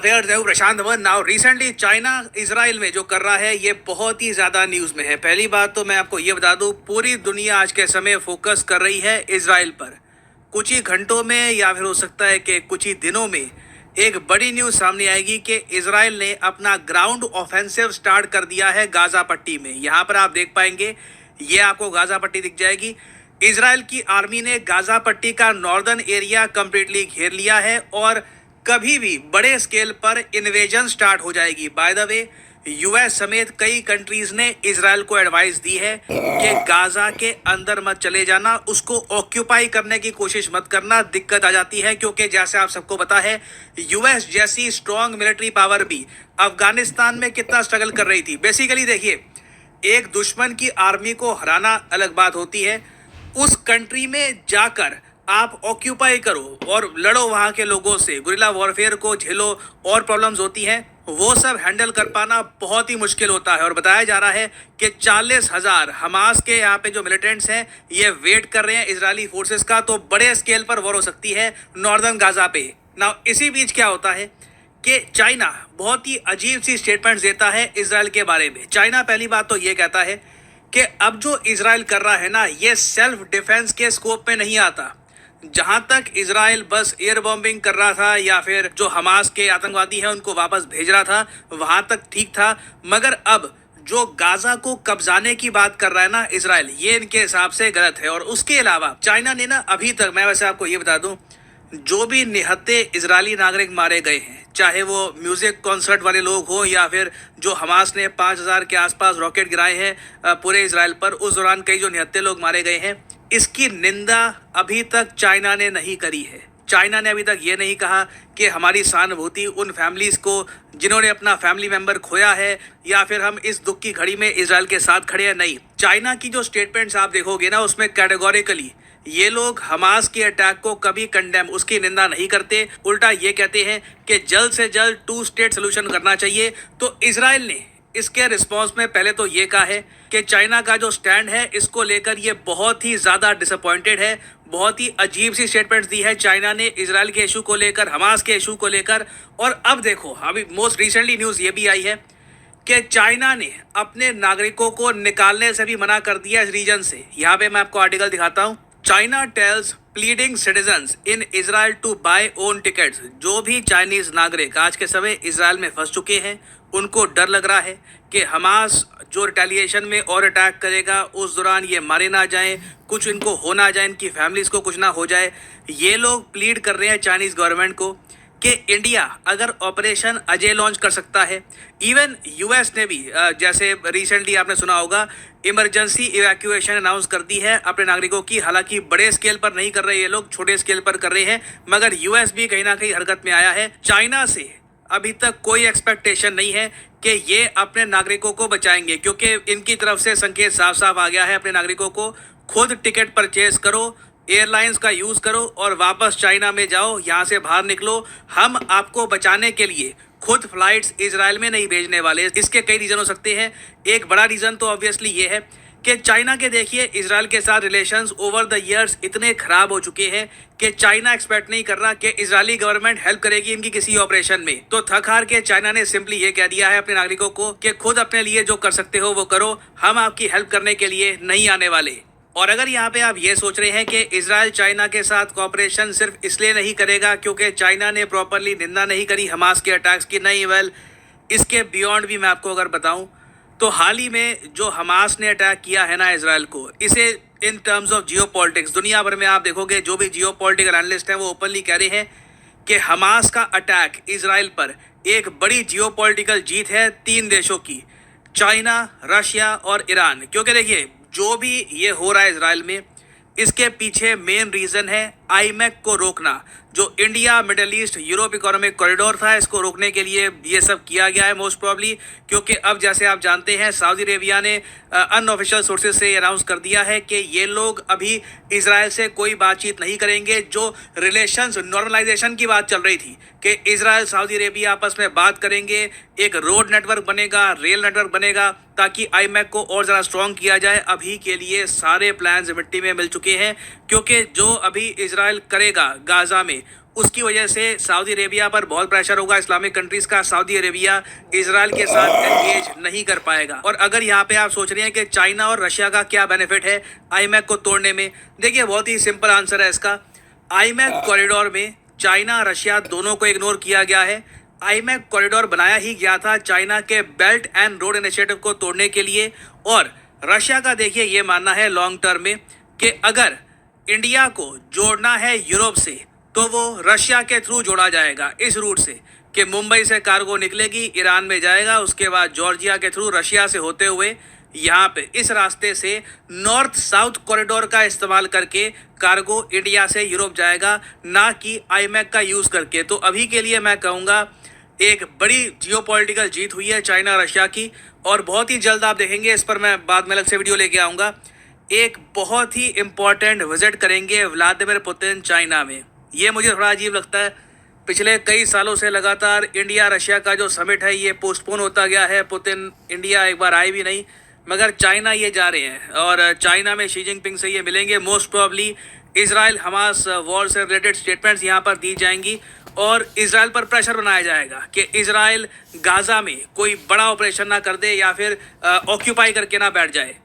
Affairs है Prashant one. Now recently China Israel में जो कर रहा है ये बहुत ही ज्यादा न्यूज में है। पहली बात तो मैं आपको ये बता दूं, पूरी दुनिया आज के समय फोकस कर रही है इजराइल पर। कुछ ही घंटों में या फिर हो सकता है कि कुछ ही दिनों में एक बड़ी न्यूज सामने आएगी कि इजराइल ने अपना ग्राउंड ऑफेंसिव स्टार्ट कर दिया है गाजा पट्टी में। यहाँ पर आप देख पाएंगे, ये आपको गाजा पट्टी दिख जाएगी। इजराइल की आर्मी ने गाजा पट्टी का नॉर्दर्न एरिया कंप्लीटली घेर लिया है और कभी भी बड़े स्केल पर इन्वेजन स्टार्ट हो जाएगी। बाय द वे, यूएस समेत कई कंट्रीज ने इजराइल को एडवाइस दी है कि गाजा के अंदर मत चले जाना, उसको ऑक्यूपाई करने की कोशिश मत करना, दिक्कत आ जाती है। क्योंकि जैसे आप सबको पता है, यूएस जैसी स्ट्रॉन्ग मिलिट्री पावर भी अफगानिस्तान में कितना स्ट्रगल कर रही थी। बेसिकली देखिए, एक दुश्मन की आर्मी को हराना अलग बात होती है, उस कंट्री में जाकर आप ऑक्यूपाई करो और लड़ो वहां के लोगों से, गुरिल्ला वॉरफेयर को झेलो और प्रॉब्लम्स होती हैं, वो सब हैंडल कर पाना बहुत ही मुश्किल होता है। और बताया जा रहा है कि 40,000 हमास के यहाँ पे जो मिलिटेंट्स हैं ये वेट कर रहे हैं इजरायली फोर्सेस का। तो बड़े स्केल पर वॉर हो सकती है नॉर्दर्न गाजा पे। ना इसी बीच क्या होता है कि चाइना बहुत ही अजीब सी स्टेटमेंट्स देता है इजराइल के बारे में। चाइना पहली बात तो ये कहता है कि अब जो इजराइल कर रहा है ना, ये सेल्फ डिफेंस के स्कोप में नहीं आता। जहां तक इजराइल बस एयर बॉम्बिंग कर रहा था या फिर जो हमास के आतंकवादी हैं उनको वापस भेज रहा था, वहां तक ठीक था। मगर अब जो गाजा को कब्जाने की बात कर रहा है ना इजराइल, ये इनके हिसाब से गलत है। और उसके अलावा चाइना ने ना अभी तक, मैं वैसे आपको ये बता दूं, जो भी निहत्थे इजरायली नागरिक मारे गए हैं, चाहे वो म्यूजिक कॉन्सर्ट वाले लोग हो या फिर जो हमास ने 5,000 के आसपास रॉकेट गिराए हैं पूरे इजराइल पर, उस दौरान कई जो निहत्थे लोग मारे गए हैं, इसकी निंदा अभी तक चाइना ने नहीं करी है। चाइना ने अभी तक ये नहीं कहा कि हमारी सहानुभूति उन फैमिलीज को जिन्होंने अपना फैमिली मेंबर खोया है या फिर हम इस दुख की घड़ी में इजराइल के साथ खड़े हैं। नहीं, चाइना की जो स्टेटमेंट्स आप देखोगे ना, उसमें कैटेगोरिकली ये लोग हमास के अटैक को कभी कंडेम, उसकी निंदा नहीं करते। उल्टा ये कहते हैं कि जल्द से जल्द 2 स्टेट सोल्यूशन करना चाहिए। तो इजराइल ने इसके रिस्पॉन्स में पहले तो ये कहा है कि चाइना का जो स्टैंड है इसको लेकर ये बहुत ही ज़्यादा डिसअपॉइंटेड है। बहुत ही अजीब सी स्टेटमेंट्स दी है चाइना ने इजराइल के इशू को लेकर, हमास के इशू को लेकर। और अब देखो, अभी मोस्ट रिसेंटली न्यूज़ ये भी आई है कि चाइना ने अपने नागरिकों को निकालने से भी मना कर दिया इस रीजन से। यहाँ पे मैं आपको आर्टिकल दिखाता हूँ। China tells pleading citizens in Israel to buy own tickets. जो भी चाइनीज नागरिक आज के समय इजराइल में फंस चुके हैं, उनको डर लग रहा है कि हमास जो रिटेलिएशन में और अटैक करेगा, उस दौरान ये मारे ना जाएं, कुछ इनको हो ना जाए, इनकी फैमिलीज को कुछ ना हो जाए। ये लोग प्लीड कर रहे हैं चाइनीज गवर्नमेंट को कि इंडिया अगर ऑपरेशन अजय लॉन्च कर सकता है। इवन यूएस ने भी जैसे रिसेंटली आपने सुना होगा, इमरजेंसी इवैक्यूएशन अनाउंस कर दी है अपने नागरिकों की। हालांकि बड़े स्केल पर नहीं कर रहे ये लोग, छोटे स्केल पर कर रहे हैं, मगर यूएस भी कहीं ना कहीं हरकत में आया है। चाइना से अभी तक कोई एक्सपेक्टेशन नहीं है कि ये अपने नागरिकों को बचाएंगे, क्योंकि इनकी तरफ से संकेत साफ साफ आ गया है अपने नागरिकों को खुद टिकट परचेज करो, एयरलाइंस का यूज़ करो और वापस चाइना में जाओ, यहाँ से बाहर निकलो। हम आपको बचाने के लिए खुद फ्लाइट्स इजराइल में नहीं भेजने वाले। इसके कई रीज़न हो सकते हैं। एक बड़ा रीज़न तो ऑब्वियसली ये है कि चाइना के देखिए इजराइल के साथ रिलेशंस ओवर द ईयर्स इतने ख़राब हो चुके हैं कि चाइना एक्सपेक्ट नहीं कर रहा कि इजरायली गवर्नमेंट हेल्प करेगी इनकी किसी ऑपरेशन में। तो थक हार के चाइना ने सिंपली ये कह दिया है अपने नागरिकों को कि खुद अपने लिए जो कर सकते हो वो करो, हम आपकी हेल्प करने के लिए नहीं आने वाले। और अगर यहाँ पे आप ये सोच रहे हैं कि इजराइल चाइना के साथ कॉपरेशन सिर्फ इसलिए नहीं करेगा क्योंकि चाइना ने प्रॉपरली निंदा नहीं करी हमास के अटैक्स की, नहीं, वेल इसके बियॉन्ड भी मैं आपको अगर बताऊं तो हाल ही में जो हमास ने अटैक किया है ना इजराइल को, इसे in terms of Jio politics, दुनिया भर में आप देखोगे जो भी जियो पॉलिटिकल एनालिस्ट हैं वो ओपनली कह रहे हैं कि हमास का अटैक इजराइल पर एक बड़ी जियो पॉलिटिकल जीत है 3 देशों की, चाइना, रशिया और ईरान। क्योंकि देखिए, जो भी ये हो रहा है इजराइल में, इसके पीछे मेन रीज़न है आईमैक को रोकना। जो India middle east Europe economic corridor था, इसको रोकने के लिए ये सब किया गया है मोस्ट प्रॉब्ली। क्योंकि अब जैसे आप जानते हैं सऊदी अरेबिया ने अनऑफिशियल सोर्सेज से अनाउंस कर दिया है कि ये लोग अभी इजराइल से कोई बातचीत नहीं करेंगे। जो रिलेशंस नॉर्मलाइजेशन की बात चल रही थी कि इजराइल सऊदी अरेबिया आपस में बात करेंगे, एक रोड नेटवर्क बनेगा, रेल नेटवर्क बनेगा, ताकि आईमैक को और ज़्यादा स्ट्रॉन्ग किया जाए। अभी के लिए सारे प्लान्स मिट्टी में मिल चुके हैं, क्योंकि जो अभी इजराइल करेगा गाजा में उसकी वजह से सऊदी अरेबिया पर बहुत प्रेशर होगा इस्लामिक कंट्रीज का। सऊदी अरेबिया इजराइल के साथ एंगेज नहीं कर पाएगा। और अगर यहाँ पे आप सोच रहे हैं कि चाइना और रशिया का क्या बेनिफिट है आईमैक को तोड़ने में, देखिए बहुत ही सिंपल आंसर है इसका। आईमैक कॉरिडोर में चाइना रशिया दोनों को इग्नोर किया गया है। आईमैक कॉरिडोर बनाया ही गया था चाइना के बेल्ट एंड रोड इनिशिएटिव को तोड़ने के लिए। और रशिया का देखिए ये मानना है लॉन्ग टर्म में कि अगर इंडिया को जोड़ना है यूरोप से तो वो रशिया के थ्रू जोड़ा जाएगा, इस रूट से कि मुंबई से कार्गो निकलेगी, ईरान में जाएगा, उसके बाद जॉर्जिया के थ्रू रशिया से होते हुए यहाँ पे इस रास्ते से नॉर्थ साउथ कॉरिडोर का इस्तेमाल करके कार्गो इंडिया से यूरोप जाएगा, ना कि आईमैक का यूज़ करके। तो अभी के लिए मैं कहूँगा एक बड़ी जियोपॉलिटिकल जीत हुई है चाइना रशिया की, और बहुत ही जल्द आप देखेंगे, इस पर मैं बाद में अलग से वीडियो लेके आऊँगा, एक बहुत ही इम्पॉर्टेंट विजिट करेंगे व्लादिमीर पुतिन चाइना में। ये मुझे थोड़ा अजीब लगता है, पिछले कई सालों से लगातार इंडिया रशिया का जो समिट है ये पोस्टपोन होता गया है, पुतिन इंडिया एक बार आए भी नहीं, मगर चाइना ये जा रहे हैं और चाइना में शी जिनपिंग से ये मिलेंगे। Most probably Israel Hamas war से रिलेटेड स्टेटमेंट्स यहाँ पर दी जाएंगी और इजराइल पर प्रेशर बनाया जाएगा कि इजराइल गाजा में कोई बड़ा ऑपरेशन ना कर दे या फिर ऑक्यूपाई करके ना बैठ जाए।